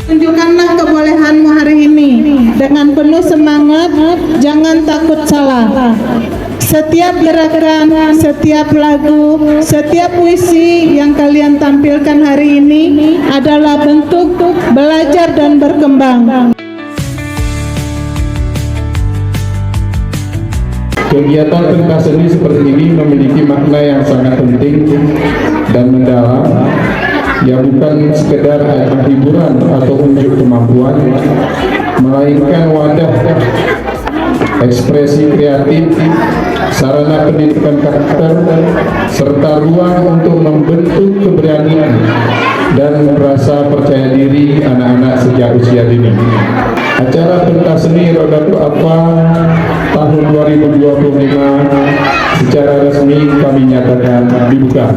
Tunjukkanlah kebolehanmu hari ini dengan penuh semangat, jangan takut salah. Setiap gerakan, setiap lagu, setiap puisi yang kalian tampilkan hari ini adalah bentuk belajar dan berkembang. Kegiatan pentas seni seperti ini memiliki makna yang sangat penting dan mendalam, ya bukan sekedar hiburan atau unjuk kemampuan, melainkan wadah ekspresi kreatif, sarana pendidikan karakter, serta ruang untuk membentuk keberanian dan rasa percaya diri anak-anak sejak usia dini. Acara pentas seni Rodatul Afa tahun 2025 secara resmi kami nyatakan dibuka.